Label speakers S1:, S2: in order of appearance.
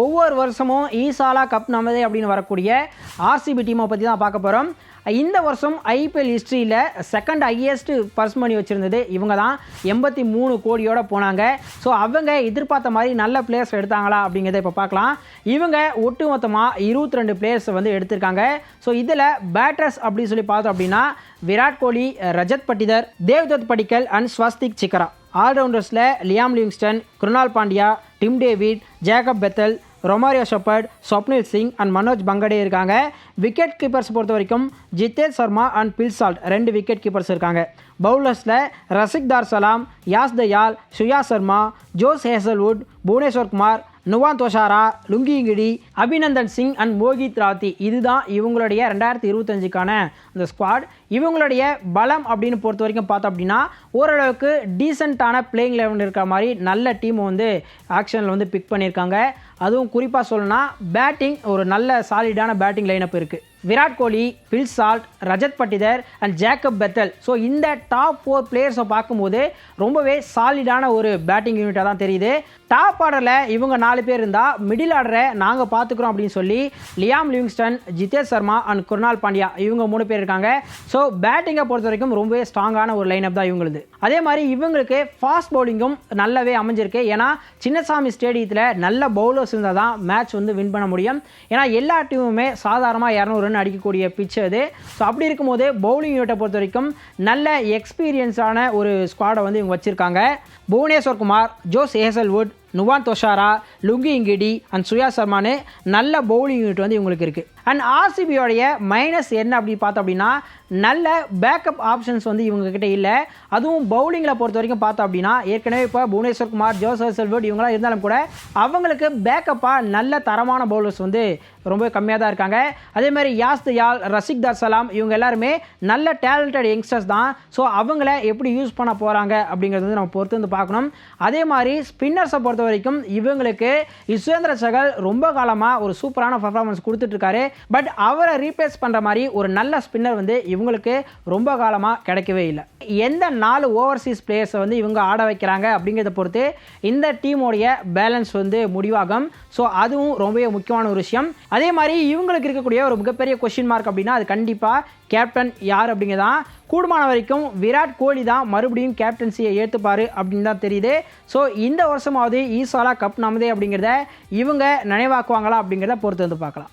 S1: ஒவ்வொரு வருஷமும் ஈசாலா கப் நமதே அப்படின்னு வரக்கூடிய ஆர்சிபி டீமை பற்றி தான் பார்க்க போகிறோம். இந்த வருஷம் ஐபிஎல் ஹிஸ்ட்ரியில் செகண்ட் ஹையஸ்ட் பர்ஸ் மணி வச்சுருந்தது இவங்க தான். 83 கோடியோடு போனாங்க. ஸோ அவங்க எதிர்பார்த்த மாதிரி நல்ல பிளேயர்ஸ் எடுத்தாங்களா அப்படிங்கிறத இப்போ பார்க்கலாம். இவங்க ஒட்டுமொத்தமாக 22 பிளேயர்ஸ் வந்து எடுத்திருக்காங்க. ஸோ இதில் பேட்டர்ஸ் அப்படின்னு சொல்லி பார்த்தோம் அப்படின்னா விராட் கோலி, ரஜத் பட்டிதர், தேவ்தத் படிக்கல் அண்ட் ஸ்வஸ்திக் சிக்கரா. ஆல்ரவுண்டர்ஸில் Liam Livingstone, Krunal Pandya, Tim David, Jacob Bethell, Romario Shepherd, Swapnil Singh and Manoj பங்கடே இருக்காங்க. விக்கெட் கீப்பர்ஸ் பொறுத்த வரைக்கும் Jitesh Sharma and Phil Salt 2 wicket keepers இருக்காங்க. பவுலர்ஸில் Rasikh Dar Salam, Yash Dayal, Suyash Sharma, Josh Hazlewood, Bhuvneshwar Kumar, Nuwan Thushara, Lungi Ngidi, Abhinandan Singh and Mohit Rathee. இதுதான் இவங்களுடைய 2025க்கான அந்த ஸ்குவாட். இவங்களுடைய பலம் அப்படின்னு பொறுத்த வரைக்கும் பார்த்தோம் அப்படின்னா ஓரளவுக்கு டீசெண்டான பிளேயிங் லெவல் இருக்கிற மாதிரி நல்ல டீம் வந்து ஆக்ஷனில் வந்து பிக் பண்ணியிருக்காங்க. அதுவும் குறிப்பாக சொல்லணும்னா பேட்டிங் ஒரு நல்ல சாலிடான பேட்டிங் லைனப் இருக்குது. Virat Kohli, Phil Salt, Rajat Patidar and Jacob Bethell. So இந்த டாப் 4 பிளேயர்ஸை பார்க்கும்போது ரொம்பவே சாலிடான ஒரு பேட்டிங் யூனிட்டாக தான் தெரியுது. டாப் ஆர்டரில் இவங்க 4 பேர் இருந்தால் மிடில் ஆர்டரை நாங்கள் பார்த்துக்குறோம் அப்படின்னு சொல்லி Liam Livingstone, Jitesh Sharma and Krunal Pandya இவங்க 3 பேர் இருக்காங்க. ஸோ பேட்டிங்கை பொறுத்த வரைக்கும் ரொம்பவே ஸ்ட்ராங்கான ஒரு லைனப் தான் இவங்களுது. அதே மாதிரி இவங்களுக்கு ஃபாஸ்ட் பவுலிங்கும் நல்லாவே அமைஞ்சிருக்கு. ஏன்னா சின்னசாமி ஸ்டேடியத்தில் நல்ல பவுலர்ஸ் இருந்தால் தான் மேட்ச் வந்து வின் பண்ண முடியும். ஏன்னா எல்லா டீமுமே சாதாரணமாக 200 ரன் அடிக்கக்கூடிய பிட்ச் அது. ஸோ அப்படி இருக்கும்போது பவுலிங் யூனிட்டை பொறுத்த வரைக்கும் நல்ல எக்ஸ்பீரியன்ஸான ஒரு ஸ்குவாடை வந்து இவங்க வச்சுருக்காங்க. Bhuvneshwar Kumar, Josh Hazlewood, Nuwan Thushara, Lungi Ngidi and Suyash சர்மானு நல்ல பவுலிங் யூனிட் வந்து இவங்களுக்கு இருக்குது. அண்ட் ஆர்சிபியோடைய மைனஸ் என்ன அப்படின்னு பார்த்தோம் அப்படின்னா நல்ல பேக்கப் ஆப்ஷன்ஸ் வந்து இவங்ககிட்ட இல்லை. அதுவும் பவுலிங்கில் பொறுத்த வரைக்கும் பார்த்தோம் அப்படின்னா ஏற்கனவே இப்போ புவனேஸ்வர் குமார், ஜோஸ் ஹேசல்வுட் இவங்களாம் இருந்தாலும் கூட அவங்களுக்கு பேக்கப்பாக நல்ல தரமான பவுலர்ஸ் வந்து ரொம்ப கம்மியாக தான் இருக்காங்க. அதே மாதிரி யாஸ் தயால், ரசிக்தார் சலாம் இவங்க எல்லாருமே நல்ல டேலண்டட் யங்ஸ்டர்ஸ் தான். ஸோ அவங்கள எப்படி யூஸ் பண்ண போகிறாங்க அப்படிங்கிறது வந்து நம்ம பொறுத்து வந்து பார்க்கணும். அதே மாதிரி ஸ்பின்னர்ஸை பொறுத்த வரைக்கும் இவங்களுக்கு யுஸ்வேந்திர சகல் ரொம்ப காலமாக ஒரு சூப்பரான பர்ஃபார்மன்ஸ் கொடுத்துட்ருக்காரு. பட் அவரை ரீப்ளேஸ் பண்ணுற மாதிரி ஒரு நல்ல ஸ்பின்னர் வந்து இவங்களுக்கு ரொம்ப காலமாக கிடைக்கவே இல்லை. எந்த 4 ஓவர்சீஸ் பிளேயர்ஸை வந்து இவங்க ஆட வைக்கிறாங்க அப்படிங்கிறத பொறுத்து இந்த டீமோடைய பேலன்ஸ் வந்து முடிவாகும். ஸோ அதுவும் ரொம்பவே முக்கியமான ஒரு விஷயம். அதே மாதிரி இவங்களுக்கு இருக்கக்கூடிய ஒரு மிகப்பெரிய கொஸ்டின் மார்க் அப்படின்னா அது கண்டிப்பாக கேப்டன் யார் அப்படிங்கிறதான். கூடுமான வரைக்கும் விராட் கோலி தான் மறுபடியும் கேப்டன்சியை ஏற்றுப்பார் அப்படின்னு தான் தெரியுது. ஸோ இந்த வருஷமாவது ஈசாலா கப் நமதே அப்படிங்கிறத இவங்க நினைவாக்குவாங்களா அப்படிங்கிறத பொறுத்து வந்து பார்க்கலாம்.